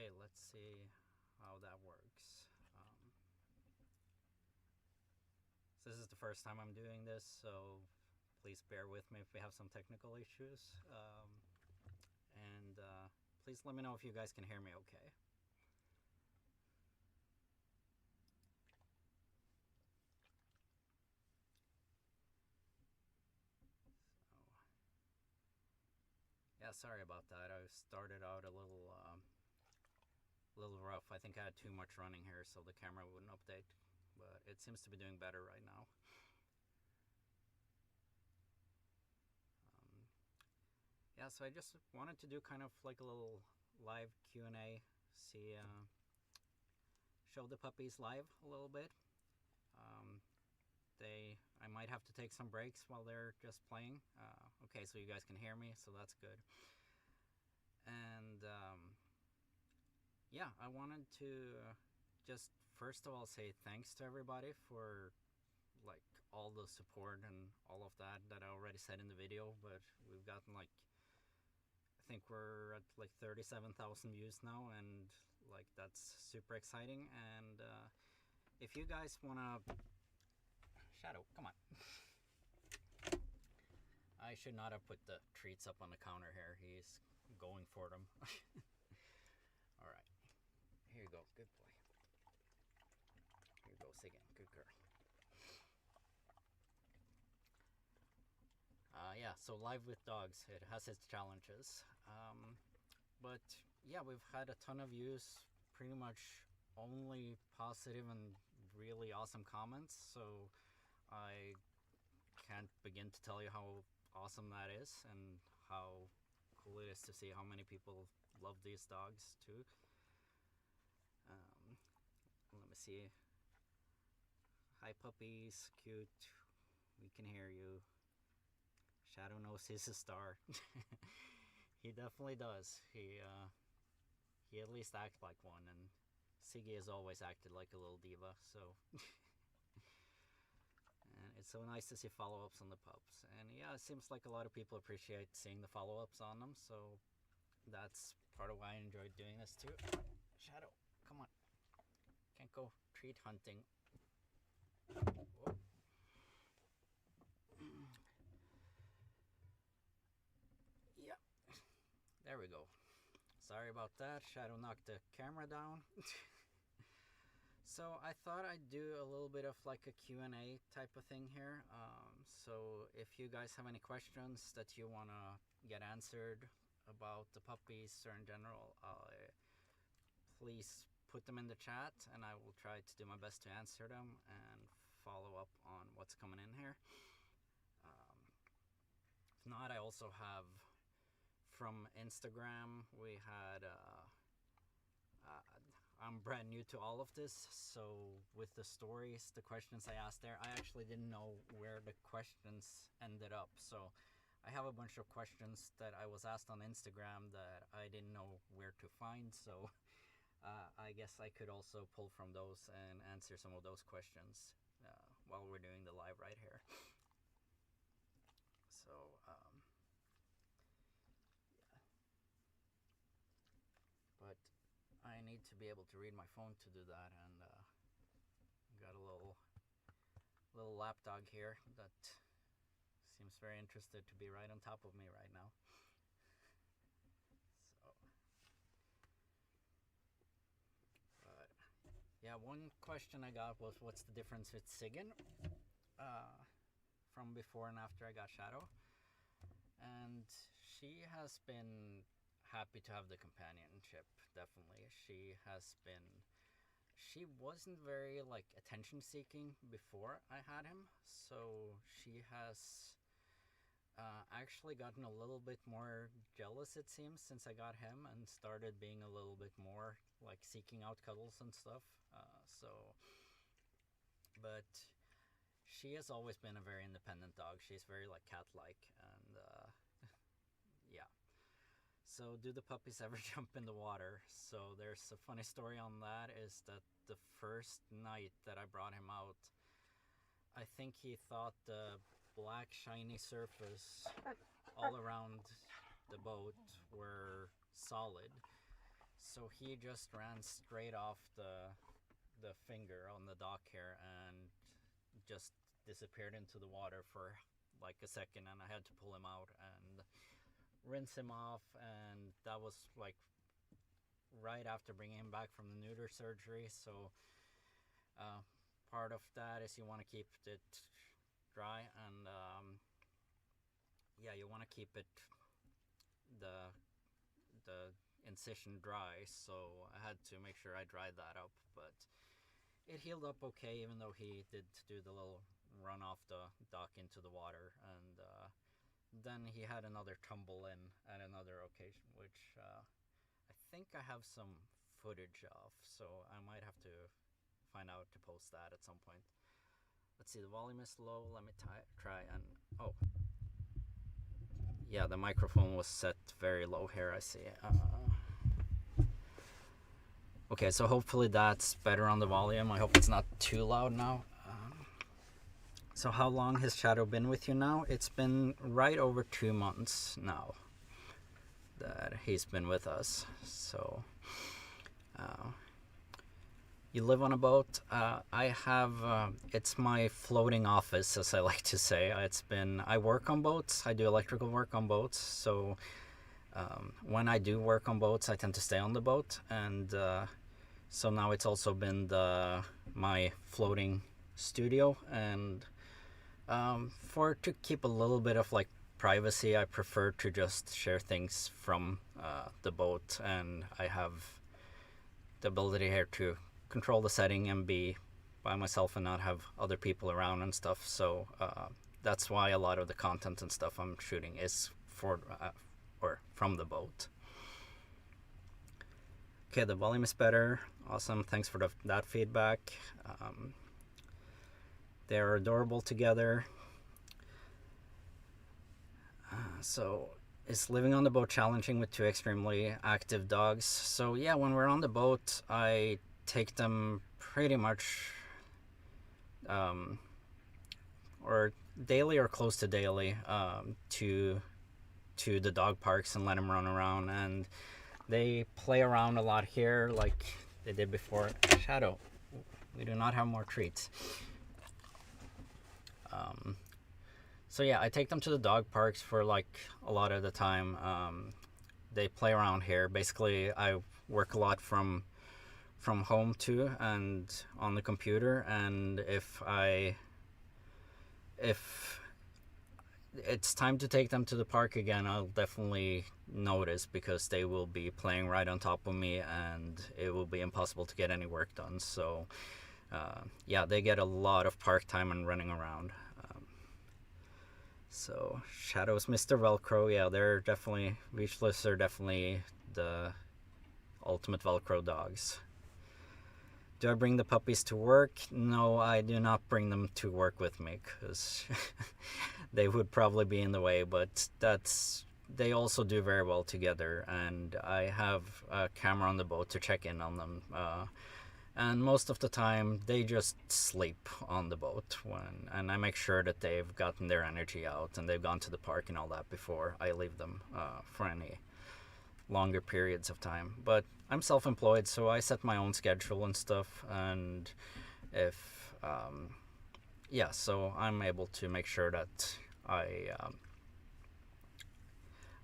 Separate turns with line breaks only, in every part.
Okay, let's see how that works. So this is the first time I'm doing this, so please bear with me if we have some technical issues. And please let me know if you guys can hear me okay. So, yeah, sorry about that. I started out a little rough. I think I had too much running here, so the camera wouldn't update. But it seems to be doing better right now. Yeah, so I just wanted to do kind of like a little live Q&A, see, show the puppies live a little bit. I might have to take some breaks while they're just playing. Okay, so you guys can hear me, so that's good. And yeah, I wanted to just first of all say thanks to everybody for like all the support and all of that I already said in the video, but we've gotten like, I think we're at like 37,000 views now, and like that's super exciting. And if you guys wanna, Shadow, come on. I should not have put the treats up on the counter here. He's going for them. All right, here you go, good boy. Here goes again, good girl. Yeah, so live with dogs, it has its challenges. But yeah, we've had a ton of views, pretty much only positive and really awesome comments. So I can't begin to tell you how awesome that is and how cool it is to see how many people love these dogs too. Let me see. Hi puppies, cute. We can hear you. Shadow knows he's a star. He definitely does. He at least acts like one, and Siggy has always acted like a little diva, so and it's so nice to see follow-ups on the pups. And yeah, it seems like a lot of people appreciate seeing the follow-ups on them, so that's part of why I enjoyed doing this too. Shadow, come on. Can't go treat hunting. Whoa. Yeah, there we go. Sorry about that. Shadow knocked the camera down. So I thought I'd do a little bit of like a Q&A type of thing here. So if you guys have any questions that you want to get answered about the puppies or in general, please put them in the chat and I will try to do my best to answer them and follow up on what's coming in here. If not, I also have from Instagram, we had I'm brand new to all of this, so with the stories, the questions I asked there, I actually didn't know where the questions ended up. So I have a bunch of questions that I was asked on Instagram that I didn't know where to find, so I guess I could also pull from those and answer some of those questions while we're doing the live right here. So yeah, but I need to be able to read my phone to do that, and got a little lapdog here that seems very interested to be right on top of me right now. So, but yeah, one question I got was, what's the difference with Sigyn from before and after I got Shadow? And she has been happy to have the companionship, definitely. She wasn't very like attention seeking before I had him, so she has actually gotten a little bit more jealous, it seems, since I got him, and started being a little bit more like seeking out cuddles and stuff. But she has always been a very independent dog. She's very like cat-like, and yeah. So do the puppies ever jump in the water? So there's a funny story on that, is that the first night that I brought him out, I think he thought the black shiny surface all around the boat were solid. so he just ran straight off the finger on the dock here and just disappeared into the water for like a second, and I had to pull him out and rinse him off. And that was like right after bringing him back from the neuter surgery. So part of that is you want to keep it dry, and yeah, you want to keep it the incision dry. So I had to make sure I dried that up, but it healed up okay, even though he did do the little run off the dock into the water. And then he had another tumble in at another occasion, which I think I have some footage of, so I might have to find out to post that at some point. Let's see, the volume is low. Let me try and, oh, yeah, the microphone was set very low here, I see. Okay, so hopefully that's better on the volume. I hope it's not too loud now. So how long has Shadow been with you now? It's been right over 2 months now that he's been with us. So you live on a boat. I have, it's my floating office, as I like to say. I work on boats. I do electrical work on boats. So when I do work on boats, I tend to stay on the boat. And so now it's also been my floating studio. And to keep a little bit of like privacy, I prefer to just share things from the boat, and I have the ability here to control the setting and be by myself and not have other people around and stuff. So that's why a lot of the content and stuff I'm shooting is for or from the boat. Okay, the volume is better. Awesome, thanks for that feedback. They're adorable together. So, is living on the boat challenging with two extremely active dogs? So yeah, when we're on the boat, I take them pretty much or daily or close to daily to the dog parks and let them run around, and they play around a lot here like they did before. Shadow, we do not have more treats. So yeah, I take them to the dog parks for like a lot of the time. They play around here. Basically, I work a lot from home too, and on the computer. And if it's time to take them to the park again, I'll definitely notice, because they will be playing right on top of me, and it will be impossible to get any work done. So yeah, they get a lot of park time and running around. So Shadow's Mr. Velcro, yeah, they're definitely, Vizslas are definitely the ultimate Velcro dogs. Do I bring the puppies to work? No, I do not bring them to work with me, because they would probably be in the way, but they also do very well together, and I have a camera on the boat to check in on them. And most of the time, they just sleep on the boat, and I make sure that they've gotten their energy out and they've gone to the park and all that before I leave them for any longer periods of time. But I'm self-employed, so I set my own schedule and stuff, and if yeah, so I'm able to make sure that I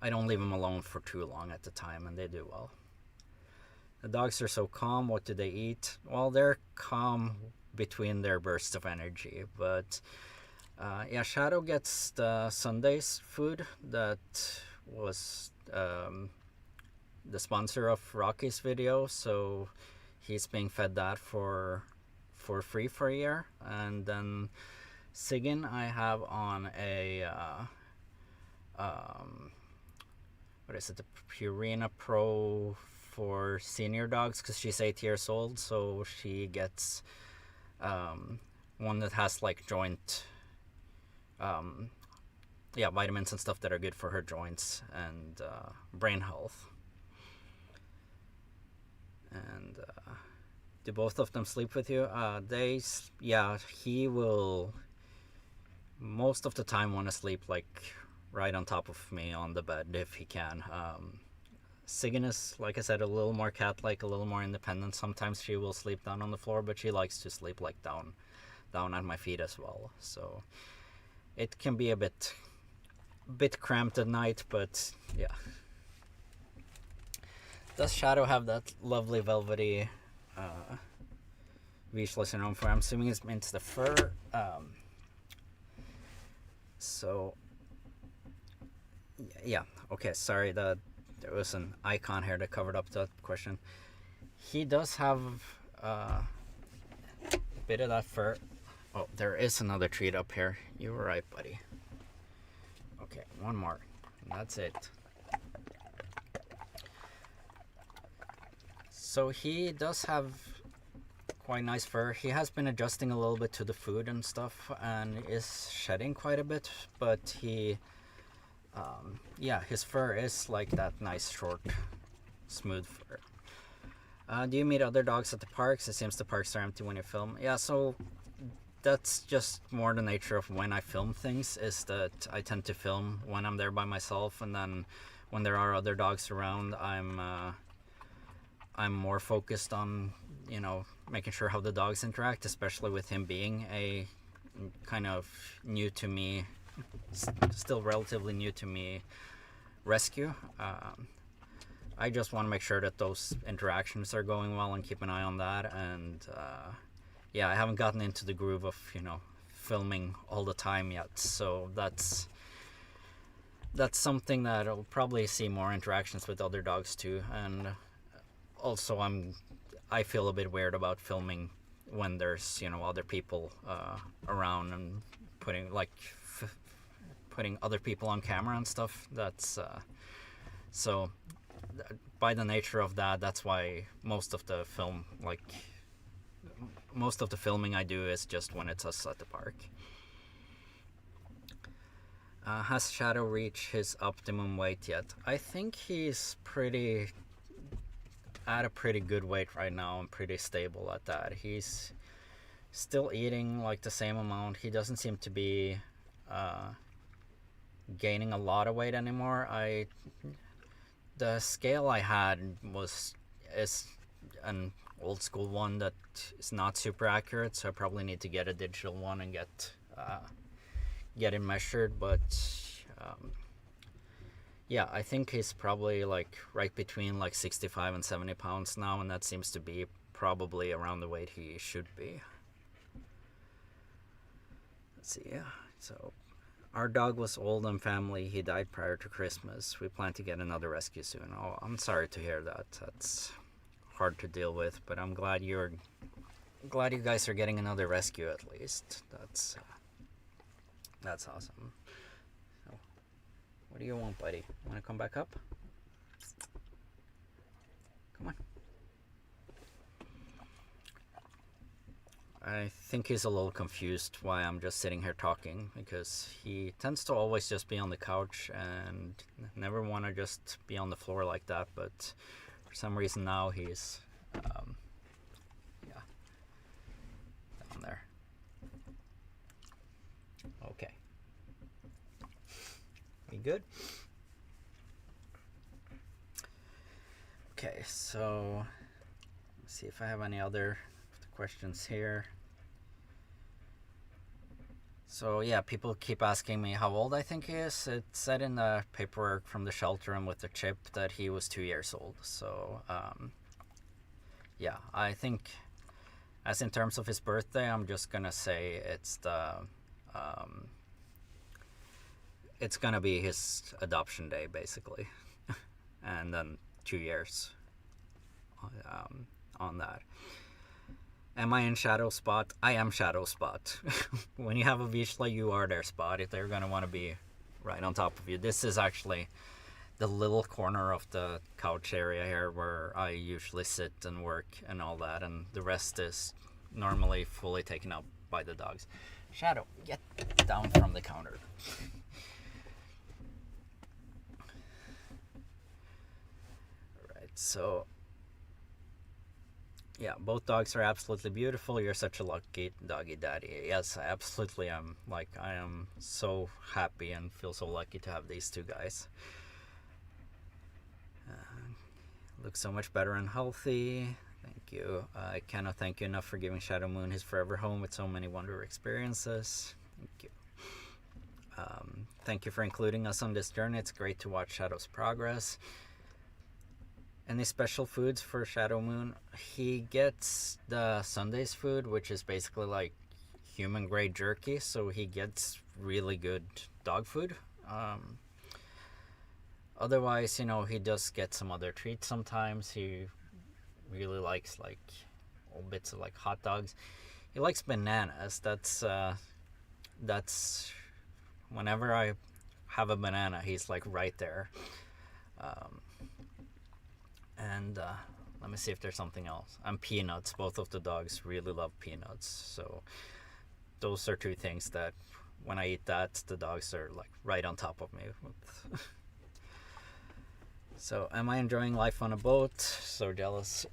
don't leave them alone for too long at the time, and they do well. The dogs are so calm. What do they eat? Well, they're calm between their bursts of energy, but yeah, Shadow gets the Sunday's food that was the sponsor of Rocky's video, so he's being fed that for free for a year. And then Sigyn, I have on a what is it, the Purina Pro for senior dogs, because she's 8 years old, so she gets one that has like joint yeah, vitamins and stuff that are good for her joints and brain health. And do both of them sleep with you? Yeah, he will most of the time want to sleep like right on top of me on the bed if he can. Sigyn is, like I said, a little more cat-like, a little more independent. Sometimes she will sleep down on the floor, but she likes to sleep like down at my feet as well. So it can be a bit cramped at night, but yeah. Does Shadow have that lovely velvety Vizsla syndrome fur? I'm assuming it's the fur. So yeah, okay, sorry, there was an icon here that covered up that question. He does have a bit of that fur. Oh, there is another treat up here. You were right, buddy. Okay, one more. And that's it. So he does have quite nice fur. He has been adjusting a little bit to the food and stuff and is shedding quite a bit, but he yeah, his fur is like that nice short smooth fur. Do you meet other dogs at the parks? It seems the parks are empty when you film. Yeah, so that's just more the nature of when I film things, is that I tend to film when I'm there by myself, and then when there are other dogs around, I'm more focused on, you know, making sure how the dogs interact, especially with him being a kind of new to me, still relatively new to me rescue. I just want to make sure that those interactions are going well and keep an eye on that. And yeah, I haven't gotten into the groove of, you know, filming all the time yet, so that's something that I'll probably see more interactions with other dogs too. And also I feel a bit weird about filming when there's, you know, other people around and putting other people on camera and stuff. That's so by the nature of that, that's why most of the filming I do is just when it's us at the park. Has Shadow reached his optimum weight yet? I think he's at a pretty good weight right now and pretty stable at that. He's still eating like the same amount. He doesn't seem to be gaining a lot of weight anymore. The scale I had is an old school one that is not super accurate, so I probably need to get a digital one and get it measured. But yeah, I think he's probably like right between like 65 and 70 pounds now, and that seems to be probably around the weight he should be. Let's see, yeah. So our dog was old and family. He died prior to Christmas. We plan to get another rescue soon. Oh, I'm sorry to hear that. That's hard to deal with, but I'm glad you guys are getting another rescue at least. That's awesome. So, what do you want, buddy? Want to come back up? Come on. I think he's a little confused why I'm just sitting here talking, because he tends to always just be on the couch and never want to just be on the floor like that, but for some reason now he's yeah, down there. Okay. We good? Okay, so let's see if I have any other questions here. So yeah, people keep asking me how old I think he is. It said in the paperwork from the shelter and with the chip that he was 2 years old. So yeah, I think as in terms of his birthday, I'm just gonna say it's gonna be his adoption day basically, and then 2 years on that. Am I in Shadow Spot? I am Shadow Spot. When you have a Vizsla, you are their spot. If they're going to want to be right on top of you. This is actually the little corner of the couch area here where I usually sit and work and all that. And the rest is normally fully taken up by the dogs. Shadow, get down from the counter. Alright, so yeah, both dogs are absolutely beautiful. You're such a lucky doggy daddy. Yes, I absolutely am. Like, I am so happy and feel so lucky to have these two guys. looks so much better and healthy. Thank you. I cannot thank you enough for giving Shadow Moon his forever home with so many wonder experiences. Thank you. Thank you for including us on this journey. It's great to watch Shadow's progress. Any special foods for Shadow Moon? He gets the Sunday's food, which is basically like human grade jerky, so he gets really good dog food. Otherwise, you know, he does get some other treats sometimes. He really likes like old bits of like hot dogs. He likes bananas. That's whenever I have a banana, he's like right there. And let me see if there's something else. And peanuts. Both of the dogs really love peanuts. So those are two things that when I eat that, the dogs are like right on top of me. So am I enjoying life on a boat? So jealous.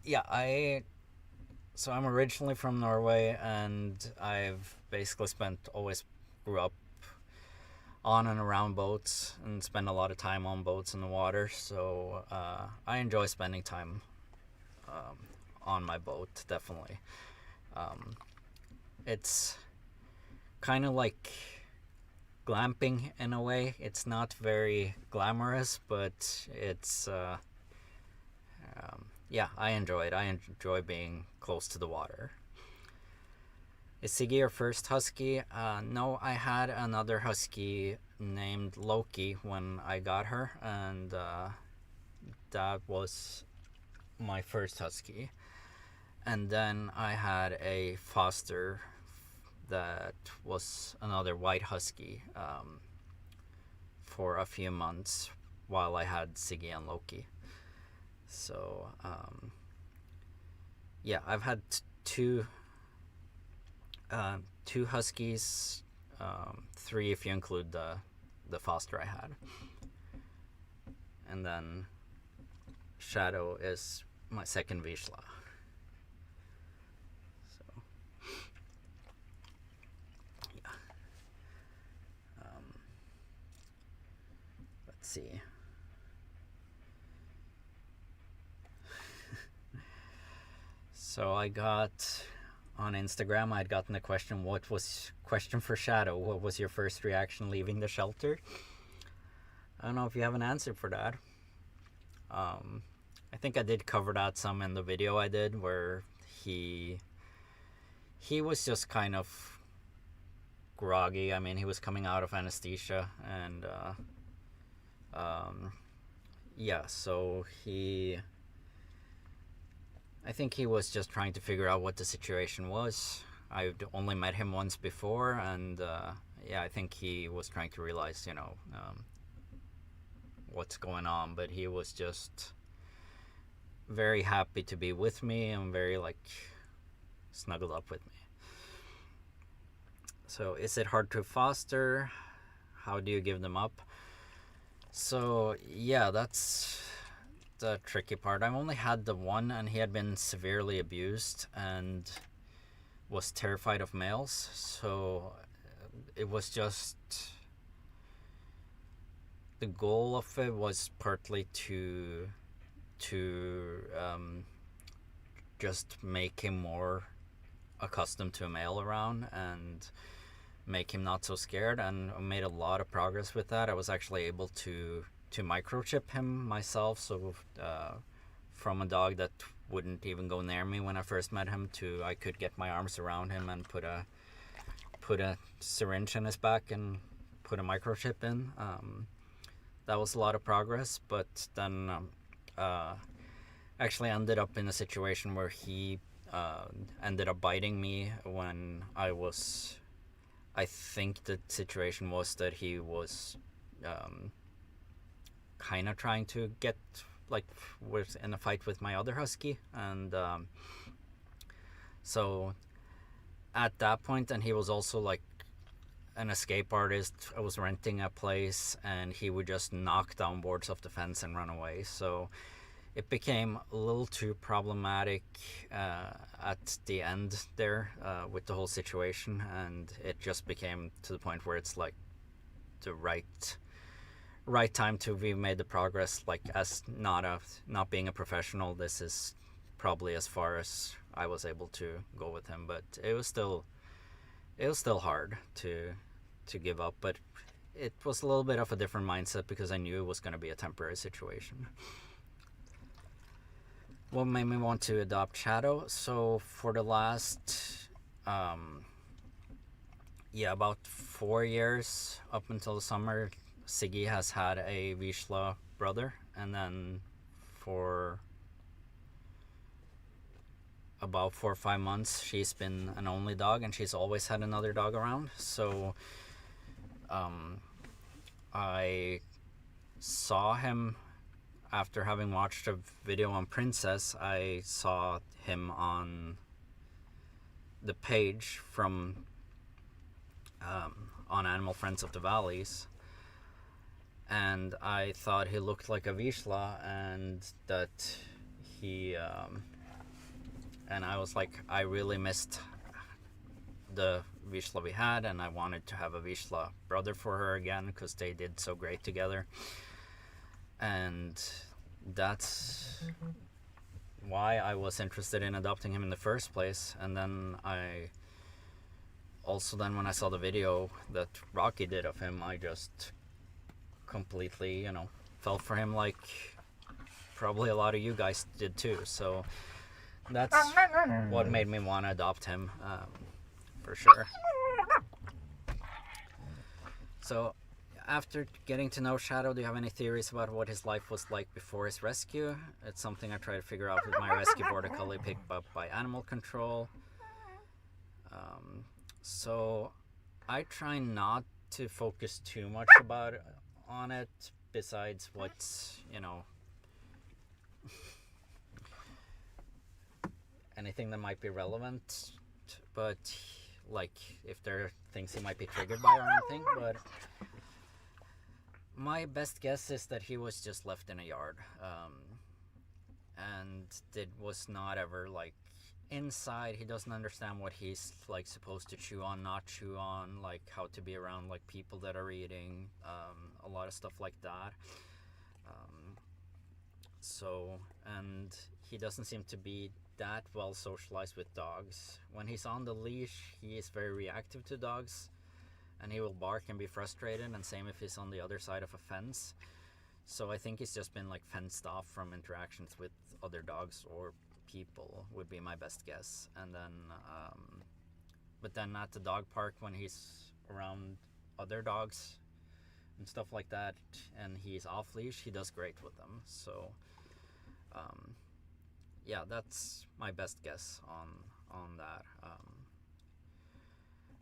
Yeah, so I'm originally from Norway, and I've basically grew up on and around boats and spend a lot of time on boats in the water. So I enjoy spending time on my boat, definitely. It's kind of like glamping in a way. It's not very glamorous, but it's yeah, I enjoy it. I enjoy being close to the water. Is Siggy your first husky? No, I had another husky named Loki when I got her, and that was my first husky. And then I had a foster that was another white husky for a few months while I had Siggy and Loki. So yeah, I've had two huskies, 3 if you include the foster I had, and then Shadow is my second Vizsla. So yeah, let's see. So I got on Instagram, I'd gotten a question, question for Shadow, what was your first reaction leaving the shelter? I don't know if you have an answer for that. I think I did cover that some in the video I did, where he was just kind of groggy. I mean, he was coming out of anesthesia, and yeah, so I think he was just trying to figure out what the situation was. I'd only met him once before, and yeah, I think he was trying to realize, you know, what's going on. But he was just very happy to be with me and very like snuggled up with me. So is it hard to foster? How do you give them up? So yeah, that's the tricky part. I've only had the one, and he had been severely abused and was terrified of males. So it was just, the goal of it was partly to just make him more accustomed to a male around and make him not so scared, and I made a lot of progress with that. I was actually able to microchip him myself, so from a dog that wouldn't even go near me when I first met him to I could get my arms around him and put a syringe in his back and put a microchip in. That was a lot of progress, but then actually ended up in a situation where he ended up biting me when I think the situation was that he was kind of trying to get, like, was in a fight with my other husky, and so at that point, and he was also like an escape artist. I was renting a place, and he would just knock down boards of the fence and run away. So it became a little too problematic at the end there with the whole situation, and it just became to the point where it's like the right right time to be made the progress. Like, as not being a professional, this is probably as far as I was able to go with him. But it was still hard to give up. But it was a little bit of a different mindset because I knew it was going to be a temporary situation. What made me want to adopt Shadow? So for the last about 4 years up until the summer, Siggy has had a Vizsla brother, and then for about 4 or 5 months she's been an only dog, and she's always had another dog around. So I saw him after having watched a video on Princess. I saw him on the page from on Animal Friends of the Valleys, and I thought he looked like a Vizsla, and that he and I was like, I really missed the Vizsla we had, and I wanted to have a Vizsla brother for her again because they did so great together. And that's why I was interested in adopting him in the first place. And then when I saw the video that Rocky did of him, I just completely, fell for him, like probably a lot of you guys did too. So that's what made me want to adopt him, for sure. So after getting to know Shadow, do you have any theories about what his life was like before his rescue? It's something I try to figure out with my rescue border collie picked up by animal control. So I try not to focus too much on it, besides what's, anything that might be relevant, but like if there are things he might be triggered by or anything. But my best guess is that he was just left in a yard, and it was not ever like inside. He doesn't understand what he's like supposed to chew on, not chew on, like how to be around like people that are eating, a lot of stuff like that. And he doesn't seem to be that well socialized with dogs. When he's on the leash, he is very reactive to dogs, and he will bark and be frustrated, and same if he's on the other side of a fence. So I think he's just been like fenced off from interactions with other dogs or people, would be my best guess. And then but then at the dog park, when he's around other dogs and stuff like that, and he's off leash, he does great with them. So that's my best guess on that.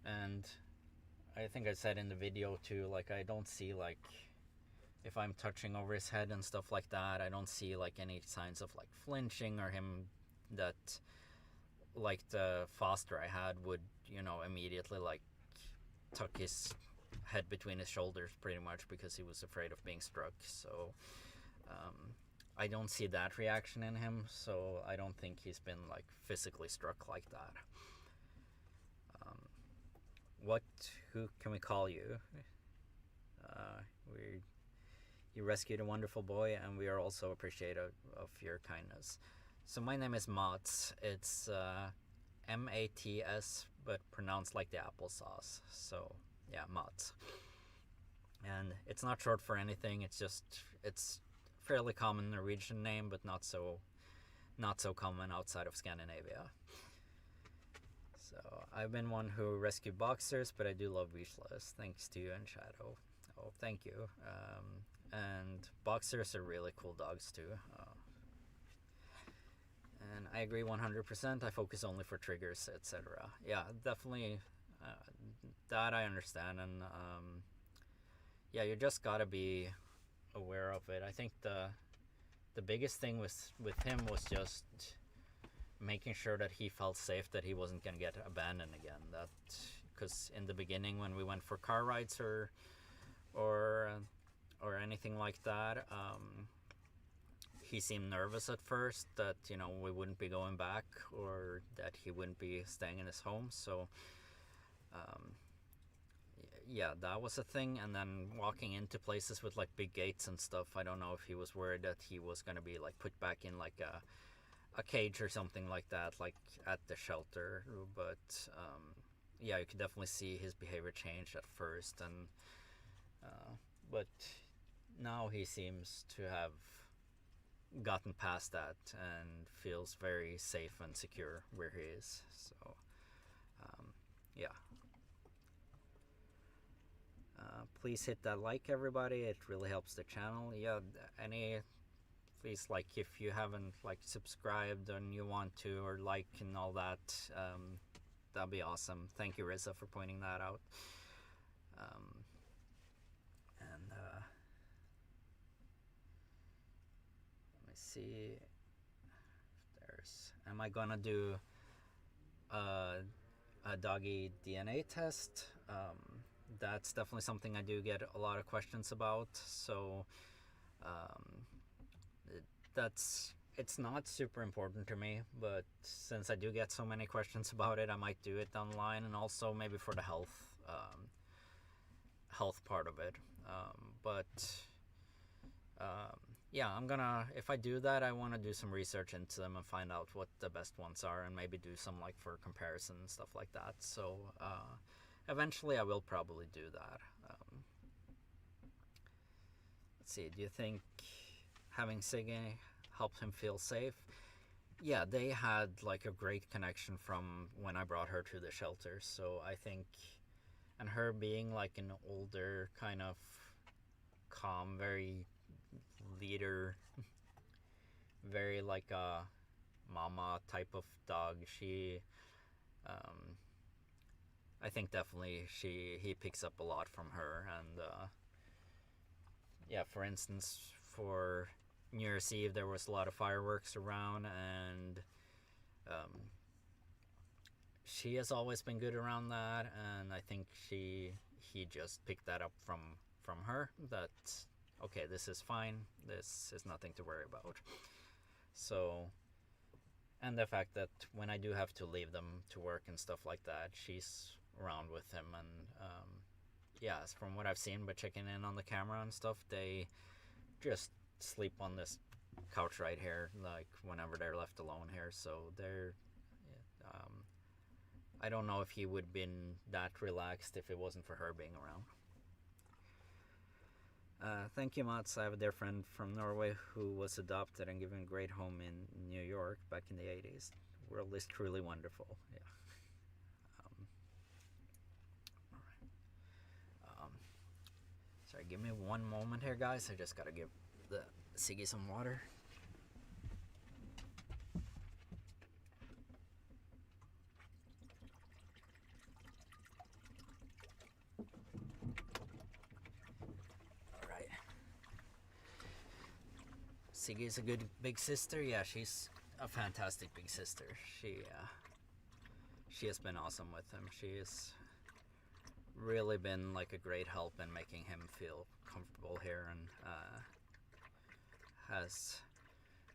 And I think I said in the video too, like I don't see, like if I'm touching over his head and stuff like that, I don't see like any signs of like flinching or him that like the foster I had would, immediately like tuck his head between his shoulders pretty much because he was afraid of being struck. So I don't see that reaction in him, so I don't think he's been like physically struck like that. Who can we call you? You rescued a wonderful boy, and we are also appreciative of your kindness. So my name is Mats. It's Mats, but pronounced like the applesauce. So yeah, Mats. And it's not short for anything. It's fairly common Norwegian name, but not so common outside of Scandinavia. So I've been one who rescued boxers, but I do love Vizslas, thanks to you and Shadow. Oh, thank you. And boxers are really cool dogs too. And I agree 100%. I focus only for triggers, etc. Yeah, definitely. That I understand, and you just gotta be aware of it. I think the biggest thing with him was just making sure that he felt safe, that he wasn't gonna get abandoned again. That because in the beginning when we went for car rides or anything like that, he seemed nervous at first that we wouldn't be going back or that he wouldn't be staying in his home. So yeah, that was a thing. And then walking into places with like big gates and stuff, I don't know if he was worried that he was gonna be like put back in like a cage or something like that, like at the shelter. But yeah, you could definitely see his behavior change at first, and but now he seems to have gotten past that and feels very safe and secure where he is. So yeah. Please hit that like, everybody. It really helps the channel. Yeah, please, like, if you haven't like subscribed and you want to, or like and all that, that'd be awesome. Thank you, Rizza, for pointing that out. And let me see if there's, am I gonna do a doggy DNA test? That's definitely something I do get a lot of questions about. So it's not super important to me, but since I do get so many questions about it, I might do it online, and also maybe for the health part of it. Yeah, I'm gonna, if I do that, I want to do some research into them and find out what the best ones are, and maybe do some like for comparison and stuff like that. So eventually I will probably do that. Let's see, do you think having Siggy helped him feel safe? Yeah, they had like a great connection from when I brought her to the shelter. So I think, and her being like an older, kind of calm, very leader, very like a mama type of dog, she I think definitely he picks up a lot from her. And yeah, for instance, for New Year's Eve there was a lot of fireworks around, and she has always been good around that, and I think he just picked that up from her, that okay, this is fine, this is nothing to worry about. So, and the fact that when I do have to leave them to work and stuff like that, she's around with him. And yeah, from what I've seen by checking in on the camera and stuff, they just sleep on this couch right here, like whenever they're left alone here. So they're I don't know if he would have been that relaxed if it wasn't for her being around. Thank you, Mats. I have a dear friend from Norway who was adopted and given a great home in New York back in the 80s. The world is truly wonderful. Yeah. Alright. Sorry, give me one moment here, guys. I just gotta give the Siggy some water. Siggy's a good big sister. Yeah, she's a fantastic big sister. She has been awesome with him. She's really been like a great help in making him feel comfortable here, and has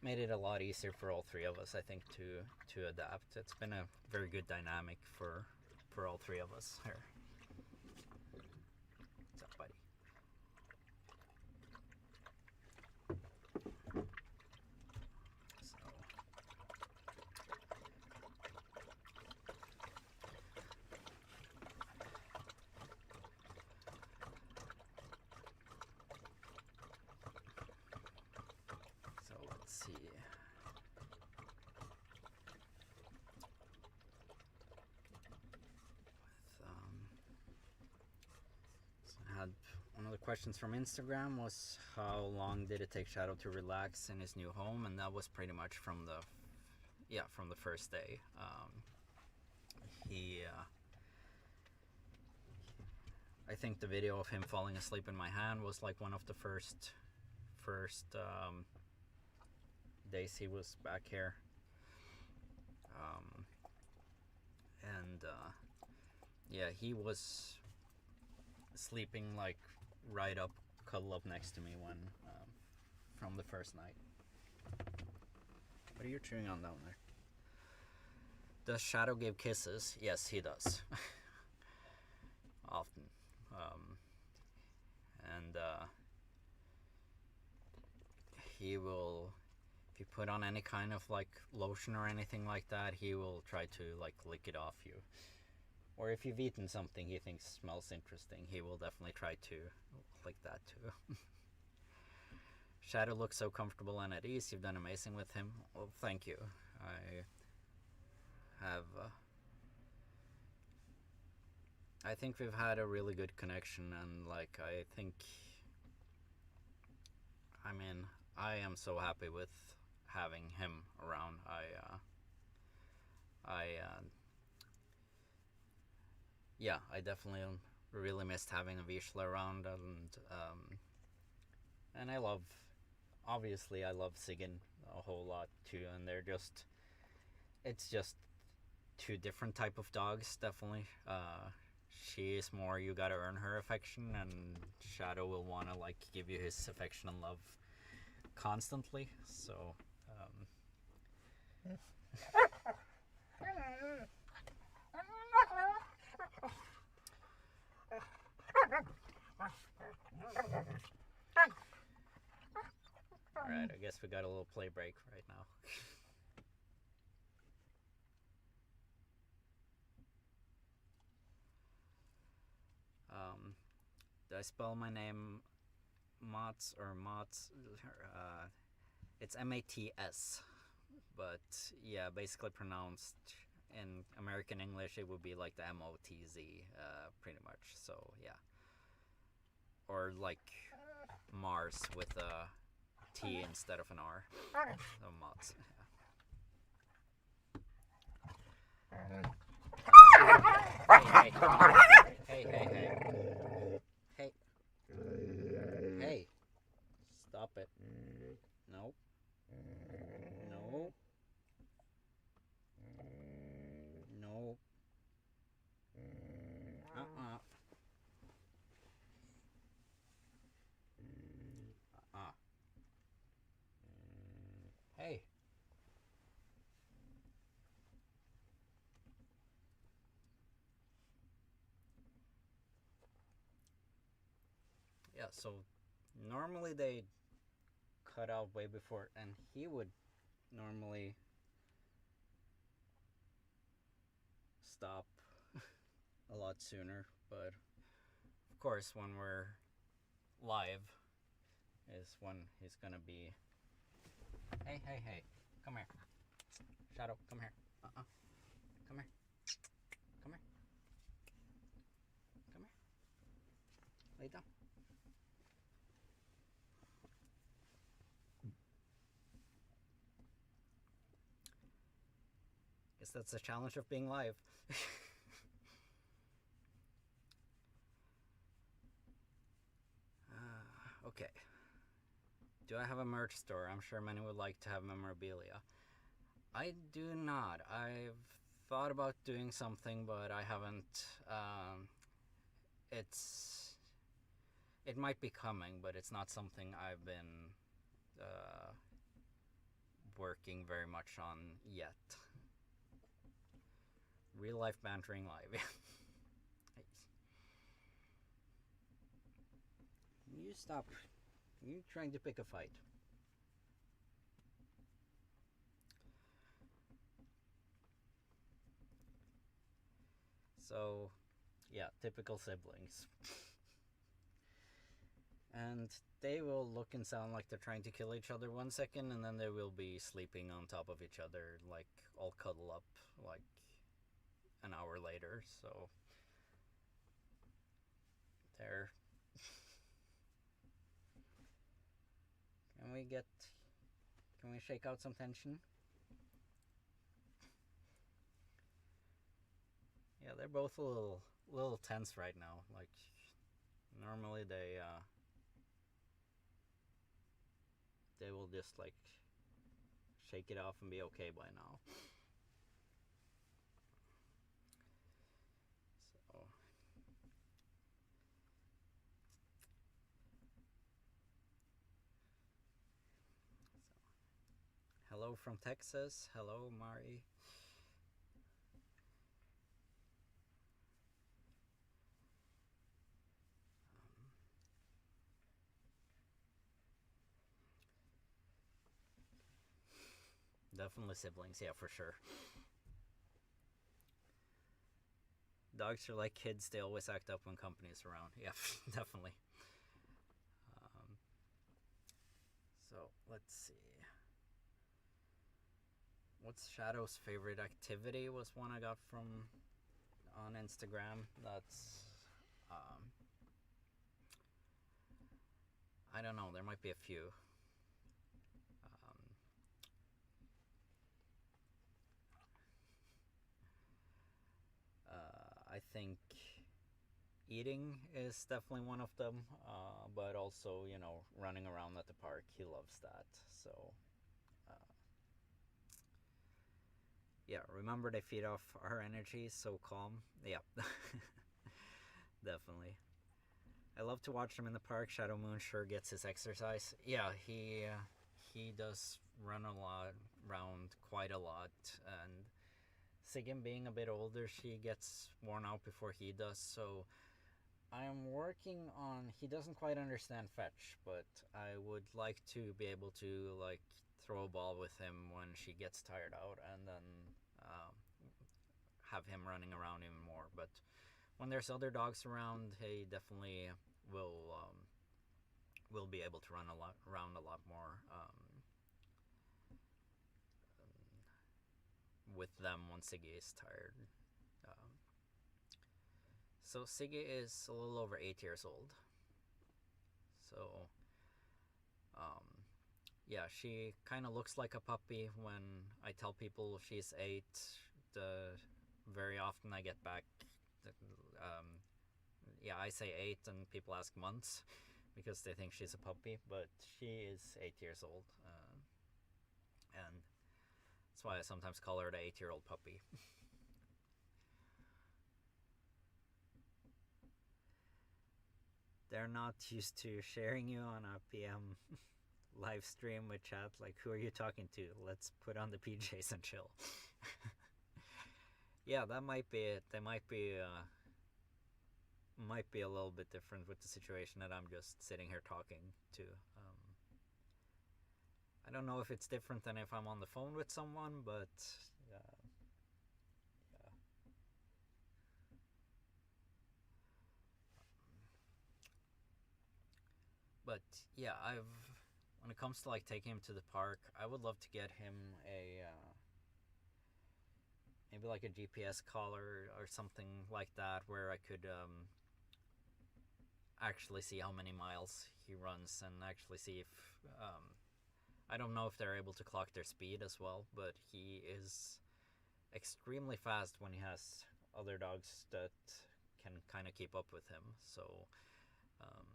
made it a lot easier for all three of us, I think, to adapt. It's been a very good dynamic for all three of us here. What's up, buddy? So let's see. One of the questions from Instagram was how long did it take Shadow to relax in his new home, and that was pretty much from the first day. I think the video of him falling asleep in my hand was like one of the first days he was back here. Yeah, he was sleeping like right up, cuddled up next to me when from the first night. What are you chewing on down there? Does Shadow give kisses? Yes, he does. Often. and he will, if you put on any kind of like lotion or anything like that, he will try to like lick it off you. Or if you've eaten something he thinks smells interesting, he will definitely try to lick that too. Shadow looks so comfortable and at ease. You've done amazing with him. Well, thank you. I think we've had a really good connection, and like I am so happy with having him around. I definitely really missed having a Vizsla around, and I love Sigyn a whole lot too, and it's just two different type of dogs, definitely. She is more, you gotta earn her affection, and Shadow will want to like give you his affection and love constantly. So alright, I guess we got a little play break right now. Did I spell my name Mats or Mats? It's M-A-T-S, but yeah, basically pronounced in American English it would be like the M-O-T-Z, pretty much. So yeah, or like Mars with a T instead of an R. So Mats. Hey. Stop it. Nope. No. No. Uh-uh. Hey. Yeah, so normally they cut out way before, and he would normally stop a lot sooner, but of course when we're live is when he's gonna be, hey, come here. Shadow, come here. Come here. Come here. Come here. Lay down. Guess that's the challenge of being live. Okay. Do I have a merch store? I'm sure many would like to have memorabilia. I do not. I've thought about doing something, but I haven't. It might be coming, but it's not something I've been working very much on yet. Real life bantering live. You stop. You're trying to pick a fight. So, yeah, typical siblings. And they will look and sound like they're trying to kill each other 1 second, and then they will be sleeping on top of each other, like all cuddle up, like an hour later. So there. Can we shake out some tension? Yeah, they're both a little tense right now. Like normally they will just like shake it off and be okay by now. So hello from Texas. Hello, Mari. definitely siblings. Yeah, for sure. Dogs are like kids; they always act up when company's around. Yeah, definitely. Um, so let's see. What's Shadow's favorite activity? Was one I got from on Instagram. That's I don't know. There might be a few. Um, I think eating is definitely one of them, but also, you know, running around at the park. He loves that. So, uh, yeah, remember they feed off our energy, so calm. Yeah, definitely. I love to watch him in the park. Shadow Moon sure gets his exercise. Yeah, he does run a lot, around quite a lot, and Sigyn being a bit older, she gets worn out before he does. So I am working on. He doesn't quite understand fetch, but I would like to be able to like throw a ball with him when she gets tired out, and then um, have him running around even more. But when there's other dogs around, he definitely will be able to run a lot around a lot more with them once Siggy is tired. Um, so Siggy is a little over 8 years old. So um, yeah, she kind of looks like a puppy when I tell people she's 8. Very often I get back, um, yeah, I say 8 and people ask months because they think she's a puppy, but she is 8 years old. And that's why I sometimes call her the 8-year-old puppy. They're not used to sharing you on a PM live stream with chat. Like, who are you talking to? Let's put on the PJs and chill. Yeah, that might be it. They might be a little bit different with the situation that I'm just sitting here talking to. I don't know if it's different than if I'm on the phone with someone, but yeah. But yeah, when it comes to like taking him to the park, I would love to get him a maybe like a GPS collar or something like that, where I could actually see how many miles he runs and actually see if I don't know if they're able to clock their speed as well, but he is extremely fast when he has other dogs that can kind of keep up with him. So um,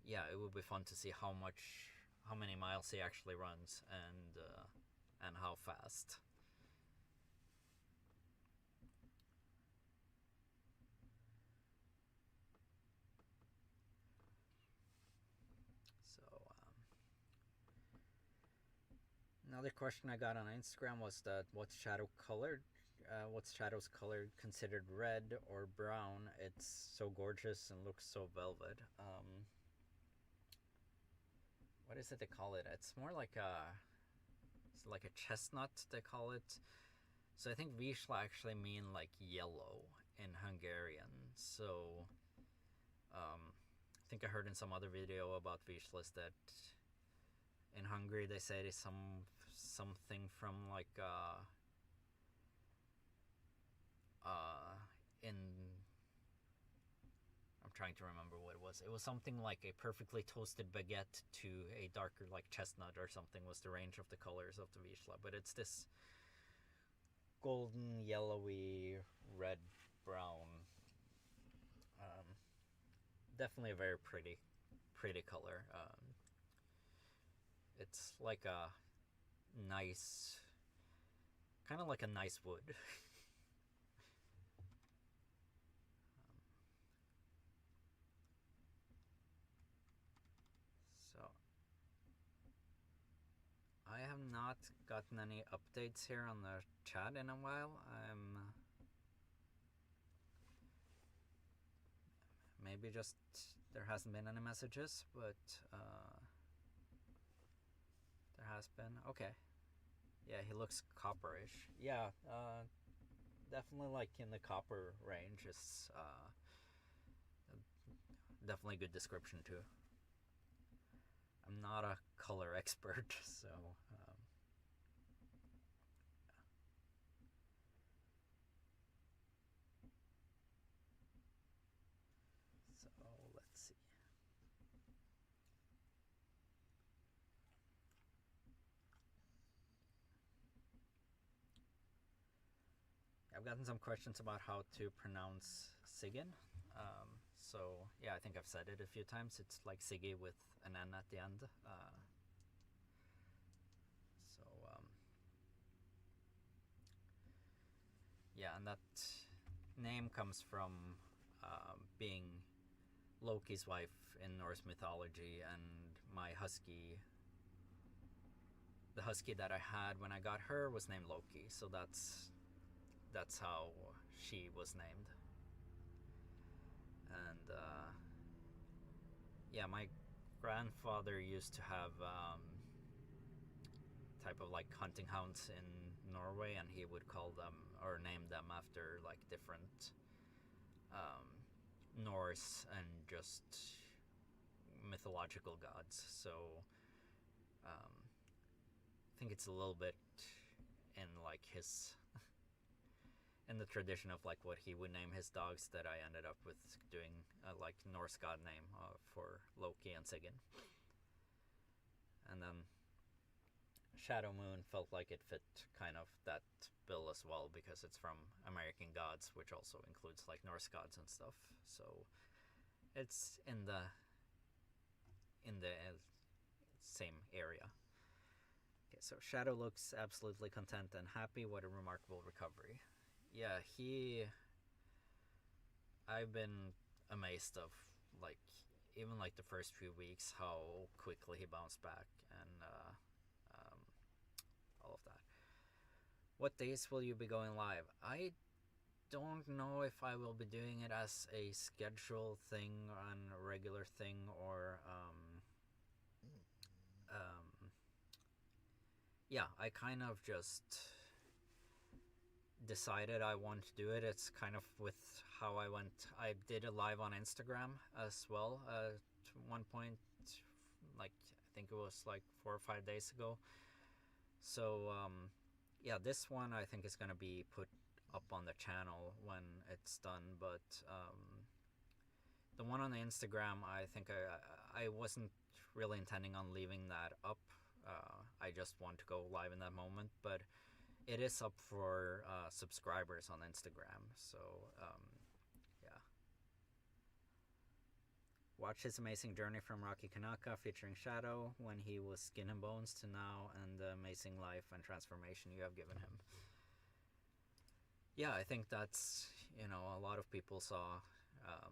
yeah, it would be fun to see how many miles he actually runs, and how fast. So another question I got on Instagram was that what's Shadow's color considered red or brown? It's so gorgeous and looks so velvet. What is it they call it? It's more like a chestnut, they call it. So I think Vizsla actually mean like yellow in Hungarian. So I think I heard in some other video about Vizslas that in Hungary they say it's something from like in I'm trying to remember what it was. It was something like a perfectly toasted baguette to a darker like chestnut or something was the range of the colors of the Vizsla. But it's this golden, yellowy, red, brown. Definitely a very pretty color. It's like a nice, kind of like a nice wood. So I have not gotten any updates here on the chat in a while. Maybe just there hasn't been any messages, but there has been. Okay. Yeah, he looks copperish. Yeah, definitely like in the copper range. Is definitely a good description too. I'm not a color expert, so so let's see. I've gotten some questions about how to pronounce Sigyn. So yeah, I think I've said it a few times. It's like Siggy with an N at the end. So yeah, and that name comes from being Loki's wife in Norse mythology, and my husky, the husky that I had when I got her, was named Loki. So that's how she was named. And yeah, my grandfather used to have type of like hunting hounds in Norway, and he would call them or name them after like different Norse and just mythological gods. So I think it's a little bit in like his in the tradition of like what he would name his dogs that I ended up with doing like Norse god name for Loki and Sigyn. And then Shadow Moon felt like it fit kind of that bill as well because it's from American Gods, which also includes like Norse gods and stuff. So it's in the same area. Okay, so Shadow looks absolutely content and happy. What a remarkable recovery. Yeah, I've been amazed of like even like the first few weeks how quickly he bounced back and all of that. What days will you be going live? I don't know if I will be doing it as a scheduled thing and a regular thing or yeah, I kind of just decided I want to do it. It's kind of with how I went. I did a live on Instagram as well at one point, like I think it was like 4 or 5 days ago. So yeah, this one I think is gonna be put up on the channel when it's done. But the one on the Instagram, I think I wasn't really intending on leaving that up. I just want to go live in that moment, but it is up for subscribers on Instagram. So yeah, watch his amazing journey from Rocky Kanaka featuring Shadow when he was skin and bones to now, and the amazing life and transformation you have given him. Yeah, I think that's, you know, a lot of people saw, a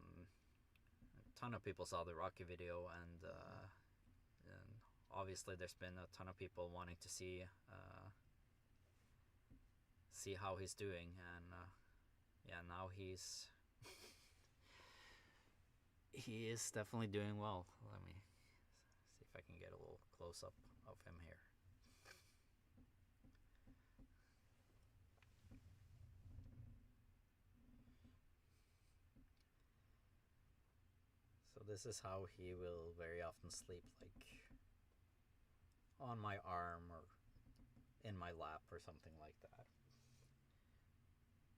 ton of people saw the Rocky video, and obviously there's been a ton of people wanting to see how he's doing, and yeah, now he is definitely doing well. Let me see if I can get a little close up of him here. So this is how he will very often sleep, like on my arm or in my lap or something like that.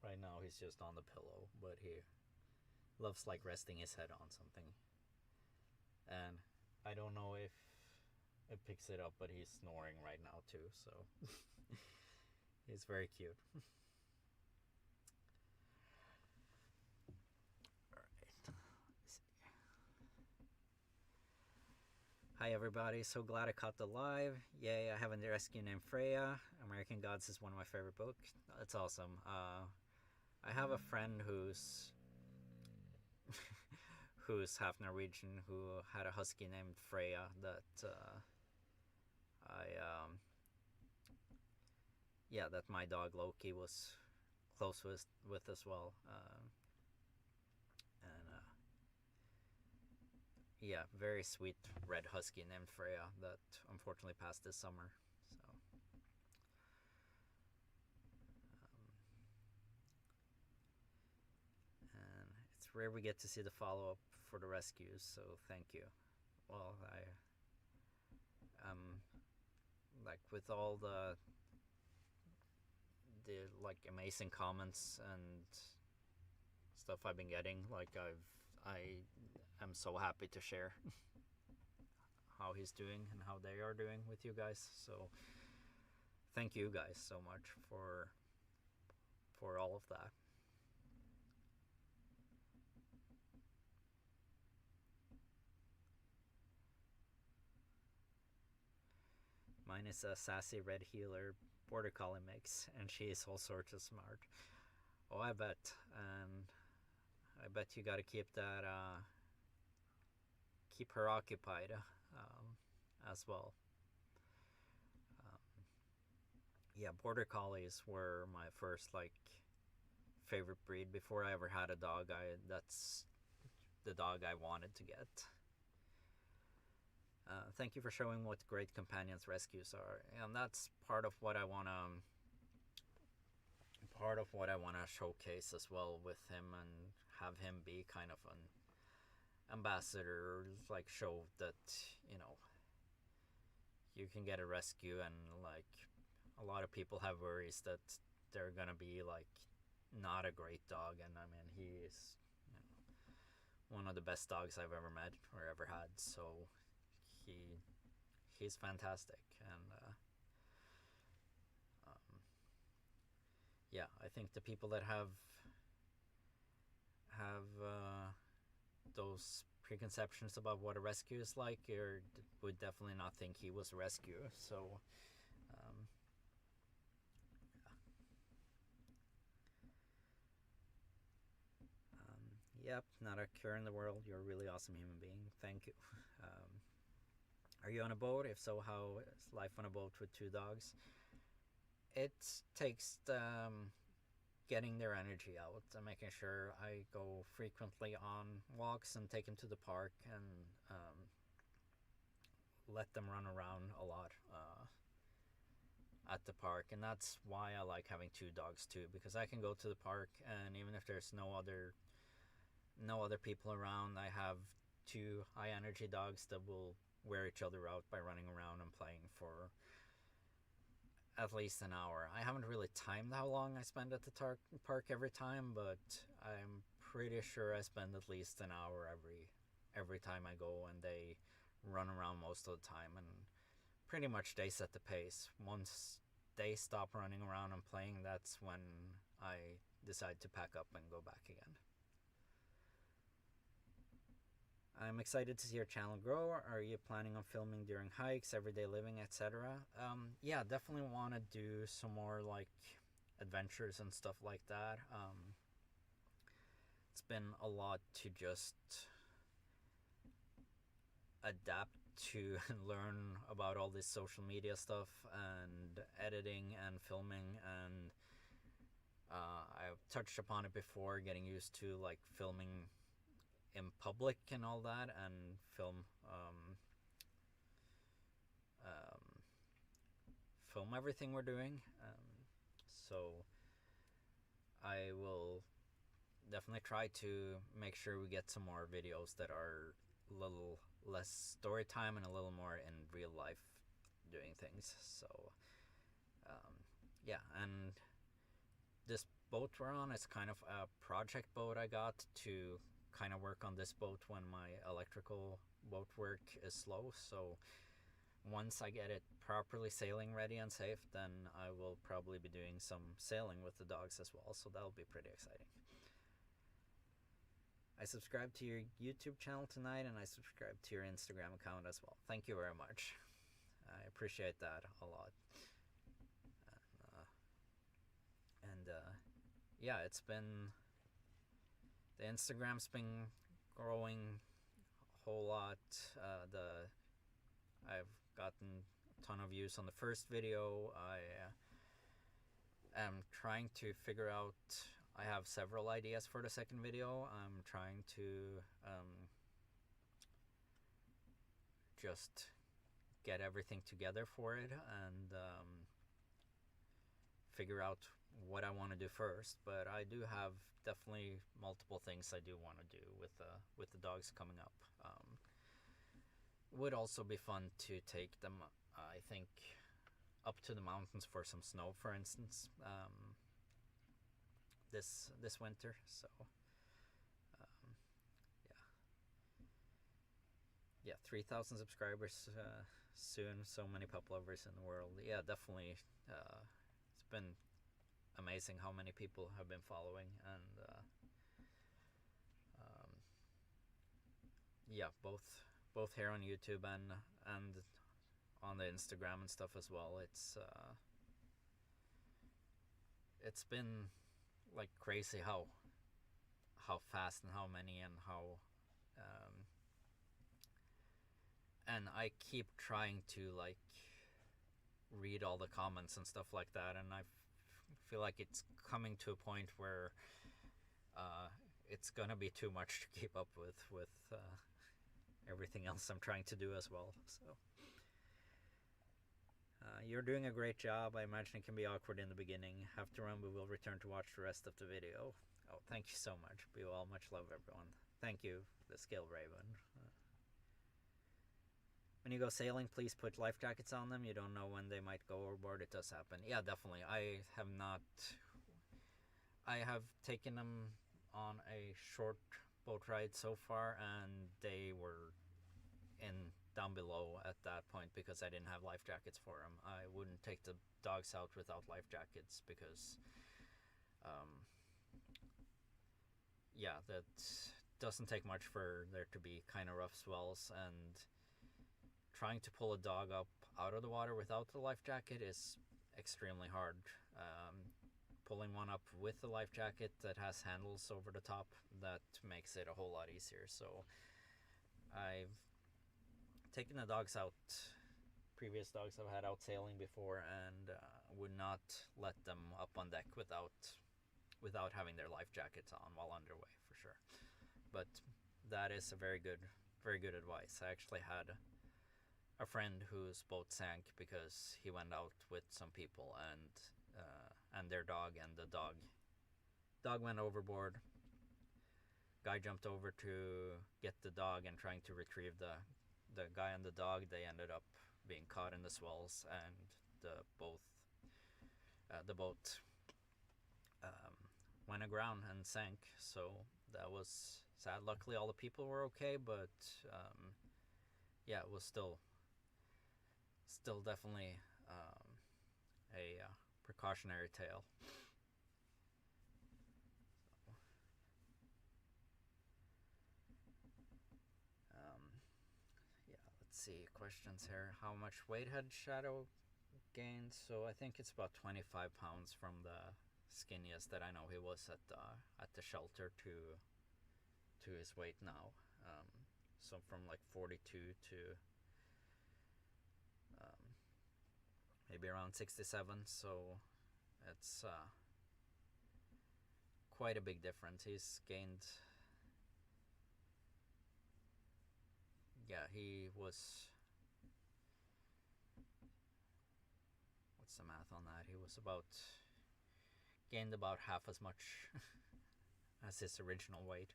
Right now he's just on the pillow, but he loves like resting his head on something. And I don't know if it picks it up, but he's snoring right now too, so he's very cute. Hi everybody, so glad I caught the live. Yay, I have a rescue named Freya. American Gods is one of my favorite books. That's awesome. I have a friend who's who's half Norwegian who had a husky named Freya that that my dog Loki was close with as well. Yeah, very sweet red husky named Freya that unfortunately passed this summer. So rare we get to see the follow-up for the rescues, so thank you. Well, like with all the like amazing comments and stuff I've been getting, like I am so happy to share how he's doing and how they are doing with you guys. So thank you guys so much for all of that. Mine is a sassy red heeler border collie mix, and she is all sorts of smart. Oh, I bet. And I bet you gotta keep that, keep her occupied as well. Yeah, border collies were my first like favorite breed before I ever had a dog. That's the dog I wanted to get. Thank you for showing what great companions rescues are, and that's part of what I wanna showcase as well with him, and have him be kind of an ambassador, like show that, you know, you can get a rescue, and like a lot of people have worries that they're gonna be like not a great dog, and I mean he is, you know, one of the best dogs I've ever met or ever had. So he's fantastic, and yeah, I think the people that have those preconceptions about what a rescue is like would definitely not think he was a rescue. So yep, not a cure in the world. You're a really awesome human being. Thank you. Are you on a boat? If so, how is life on a boat with two dogs? It takes getting their energy out and making sure I go frequently on walks and take them to the park, and let them run around a lot at the park. And that's why I like having two dogs too, because I can go to the park, and even if there's no other people around, I have two high energy dogs that will wear each other out by running around and playing for at least an hour. I haven't really timed how long I spend at the park every time, but I'm pretty sure I spend at least an hour every time I go, and they run around most of the time, and pretty much they set the pace. Once they stop running around and playing, that's when I decide to pack up and go back again. I'm excited to see your channel grow. Are you planning on filming during hikes, everyday living, etc.? Yeah, definitely want to do some more like adventures and stuff like that. It's been a lot to just adapt to and learn about all this social media stuff and editing and filming, and I've touched upon it before, getting used to like filming in public and all that, and film everything we're doing. So I will definitely try to make sure we get some more videos that are a little less story time and a little more in real life doing things. So yeah, and this boat we're on is kind of a project boat I got to kind of work on this boat when my electrical boat work is slow. So once I get it properly sailing ready and safe, then I will probably be doing some sailing with the dogs as well, so that'll be pretty exciting. I subscribed to your YouTube channel tonight, and I subscribed to your Instagram account as well. Thank you very much. I appreciate that a lot. And yeah, it's been, the Instagram's been growing a whole lot. I've gotten a ton of views on the first video. I am trying to figure out, I have several ideas for the second video. I'm trying to just get everything together for it, and figure out what I want to do first, but I do have definitely multiple things I do want to do with the dogs coming up. Would also be fun to take them, I think, up to the mountains for some snow, for instance, this winter. So yeah, 3,000 subscribers soon. So many pup lovers in the world. Yeah, definitely. It's been amazing how many people have been following, and yeah, both here on YouTube and on the Instagram and stuff as well. It's been like crazy how fast and how many and how and I keep trying to like read all the comments and stuff like that, and I feel like it's coming to a point where it's gonna be too much to keep up with everything else I'm trying to do as well. So you're doing a great job. I imagine it can be awkward in the beginning. Have to run, we will return to watch the rest of the video. Oh, thank you so much. Be well, much love, everyone. Thank you, the Skill Raven. When you go sailing, please put life jackets on them. You don't know when they might go overboard. It does happen. Yeah, definitely. I have taken them on a short boat ride so far, and they were down below at that point because I didn't have life jackets for them. I wouldn't take the dogs out without life jackets because yeah, that doesn't take much for there to be kind of rough swells, and trying to pull a dog up out of the water without the life jacket is extremely hard. Pulling one up with the life jacket that has handles over the top, that makes it a whole lot easier. So I've taken the dogs out, previous dogs I've had out sailing before, and would not let them up on deck without having their life jackets on while underway, for sure. But that is a very good advice. I actually had a friend whose boat sank because he went out with some people and their dog, and the dog went overboard. Guy jumped over to get the dog, and trying to retrieve the guy and the dog, they ended up being caught in the swells, and the boat went aground and sank. So that was sad. Luckily all the people were okay, but yeah, it was still definitely a precautionary tale. Yeah, let's see, questions here. How much weight had Shadow gained? So I think it's about 25 pounds from the skinniest that I know he was at the shelter to his weight now. So from like 42 to maybe around 67, so it's quite a big difference. He's gained, yeah, he was, what's the math on that? He was gained about half as much as his original weight,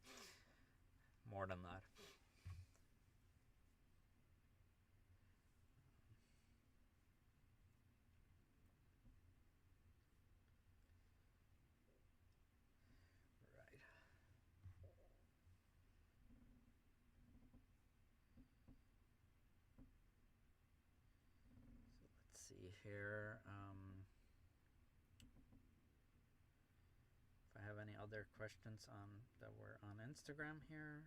more than that. See here, if I have any other questions that were on Instagram here.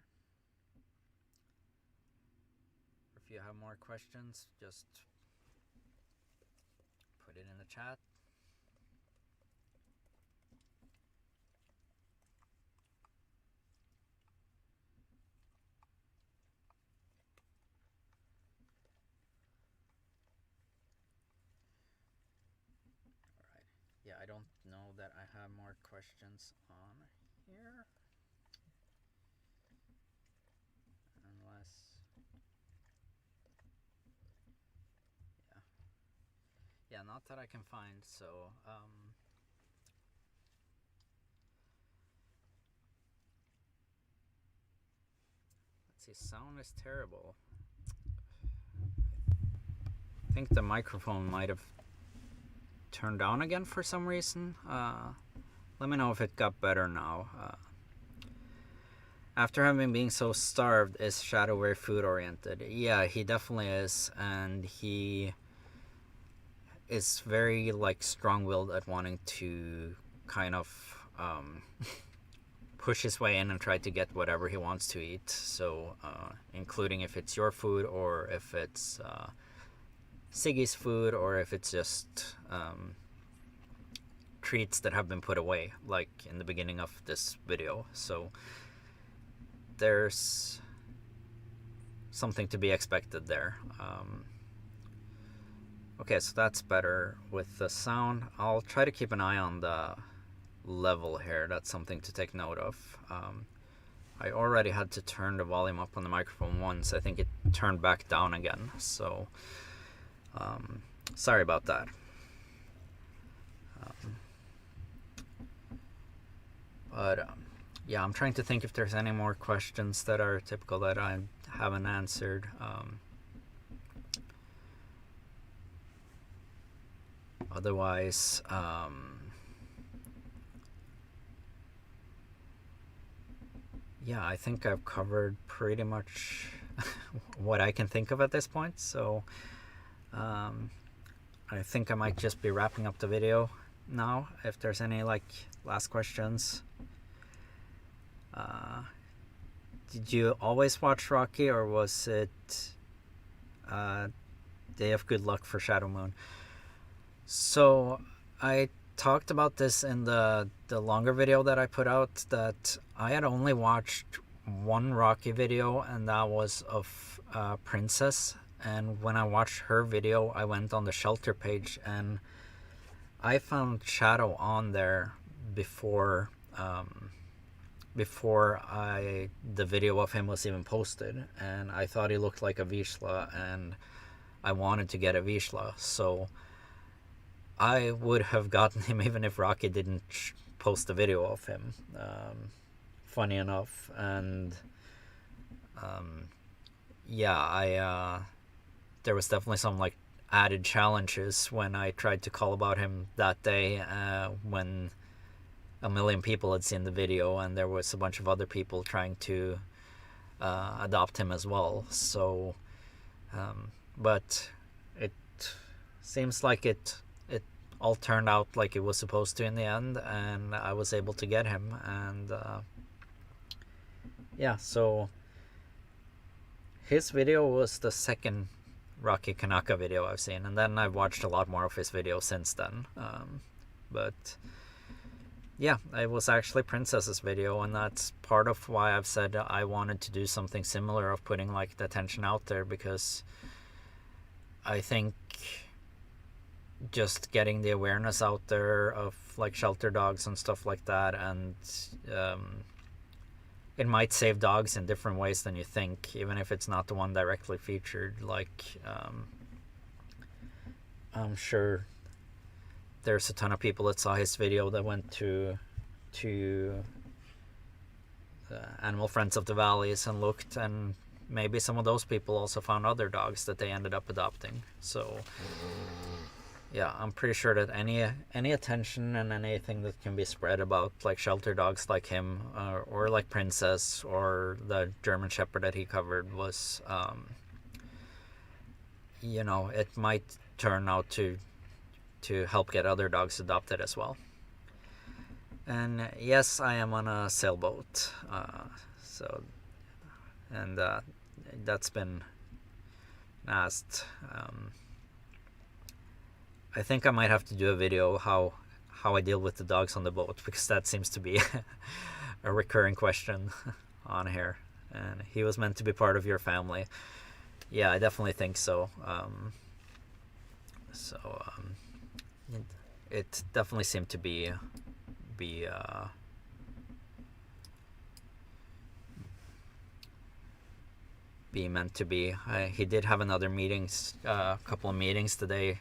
If you have more questions, just put it in the chat. Yeah, I don't know that I have more questions on here. Unless, yeah, not that I can find. So see, sound is terrible. I think the microphone might have turned down again for some reason. Let me know if it got better now. After having been so starved, is Shadow very food oriented? Yeah, he definitely is, and he is very like strong-willed at wanting to kind of push his way in and try to get whatever he wants to eat. So including if it's your food, or if it's Siggy's food, or if it's just treats that have been put away, like in the beginning of this video. So there's something to be expected there. Okay, so that's better with the sound. I'll try to keep an eye on the level here. That's something to take note of. I already had to turn the volume up on the microphone once. I think it turned back down again, so sorry about that. Yeah, I'm trying to think if there's any more questions that are typical that I haven't answered. Otherwise, yeah, I think I've covered pretty much what I can think of at this point. So I think I might just be wrapping up the video now. If there's any like last questions. Did you always watch Rocky, or was it Day of Good Luck for Shadow Moon? So I talked about this in the longer video that I put out, that I had only watched one Rocky video, and that was of Princess. And when I watched her video, I went on the Shelter page, and I found Shadow on there before the video of him was even posted, and I thought he looked like a Vizsla, and I wanted to get a Vizsla, so I would have gotten him even if Rocky didn't post a video of him, funny enough. And yeah, there was definitely some like added challenges when I tried to call about him that day, when a million people had seen the video, and there was a bunch of other people trying to adopt him as well. So but it seems like it all turned out like it was supposed to in the end, and I was able to get him. And yeah, so his video was the second Rocky Kanaka video I've seen, and then I've watched a lot more of his videos since then. But yeah, it was actually Princess's video, and that's part of why I've said I wanted to do something similar, of putting like the attention out there, because I think just getting the awareness out there of like shelter dogs and stuff like that, and it might save dogs in different ways than you think, even if it's not the one directly featured. Like I'm sure there's a ton of people that saw his video that went to Animal Friends of the Valleys and looked, and maybe some of those people also found other dogs that they ended up adopting. So yeah, I'm pretty sure that any attention and anything that can be spread about like shelter dogs like him, or like Princess, or the German Shepherd that he covered, was you know, it might turn out to help get other dogs adopted as well. And yes, I am on a sailboat, so, and that's been asked. I think I might have to do a video how I deal with the dogs on the boat, because that seems to be a recurring question on here. And he was meant to be part of your family. Yeah, I definitely think so. It definitely seemed to be meant to be. He did have another couple of meetings today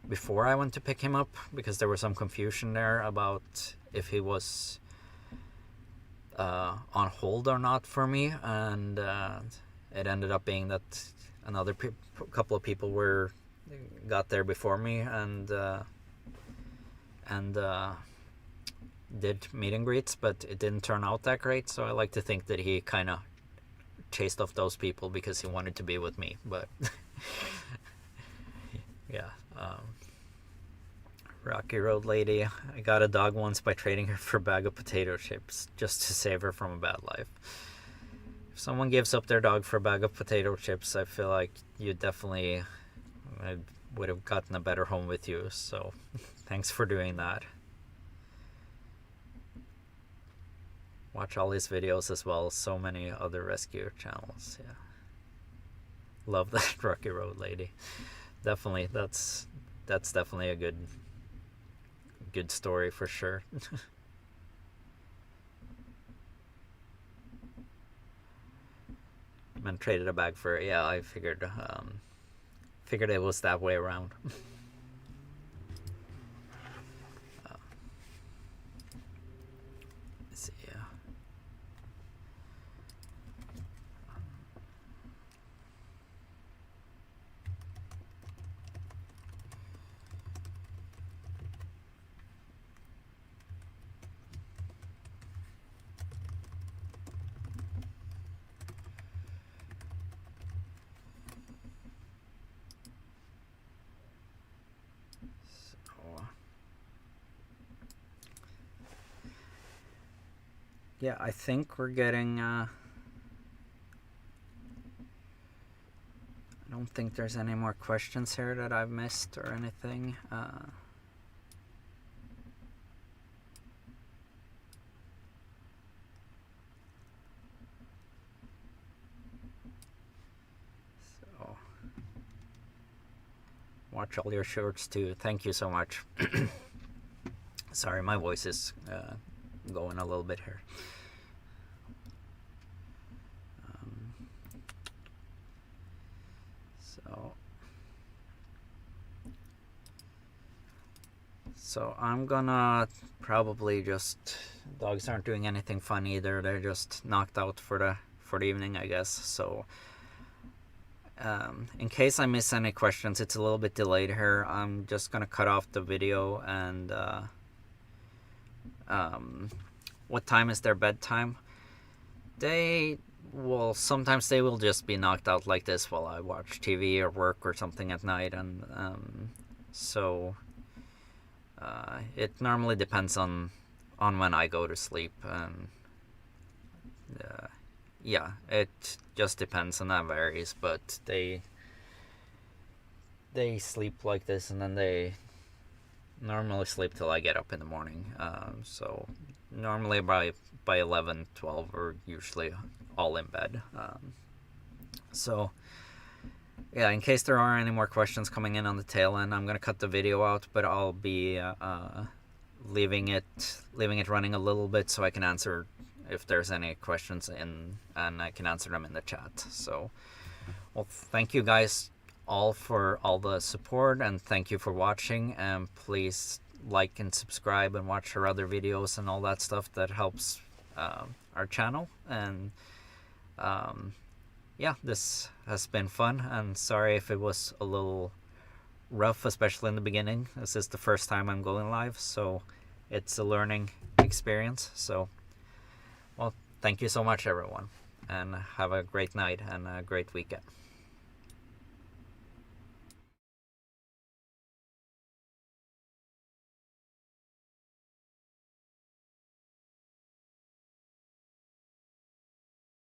before I went to pick him up, because there was some confusion there about if he was on hold or not for me, and it ended up being that another couple of people got there before me and did meet and greets, but it didn't turn out that great. So I like to think that he kind of chased off those people because he wanted to be with me. But yeah. Rocky Road Lady, I got a dog once by trading her for a bag of potato chips just to save her from a bad life. If someone gives up their dog for a bag of potato chips, I feel like you definitely would have gotten a better home with you. So thanks for doing that. Watch all his videos as well as so many other rescue channels. Yeah, love that Rocky Road Lady. Definitely, that's definitely a good story for sure. Man traded a bag for it. Yeah, I figured it was that way around. Let's see, yeah. Yeah, I think we're getting, I don't think there's any more questions here that I've missed or anything. So, watch all your shorts too. Thank you so much. Sorry, my voice is going a little bit here. So I'm gonna probably just, dogs aren't doing anything fun either. They're just knocked out for the evening, I guess. So in case I miss any questions, it's a little bit delayed here. I'm just gonna cut off the video and what time is their bedtime? Sometimes they will just be knocked out like this while I watch TV or work or something at night, and so it normally depends on when I go to sleep, and yeah, it just depends, and that varies, but they sleep like this, and then they normally sleep till I get up in the morning. So normally by 11, 12, we're usually all in bed. So yeah, in case there are any more questions coming in on the tail end, I'm gonna cut the video out, but I'll be leaving it running a little bit so I can answer if there's any questions and I can answer them in the chat. So, well, thank you guys all for all the support, and thank you for watching, and please like and subscribe and watch our other videos and all that stuff that helps our channel. And yeah, this has been fun, and sorry if it was a little rough, especially in the beginning. This is the first time I'm going live, so it's a learning experience. So, well, thank you so much, everyone, and have a great night and a great weekend.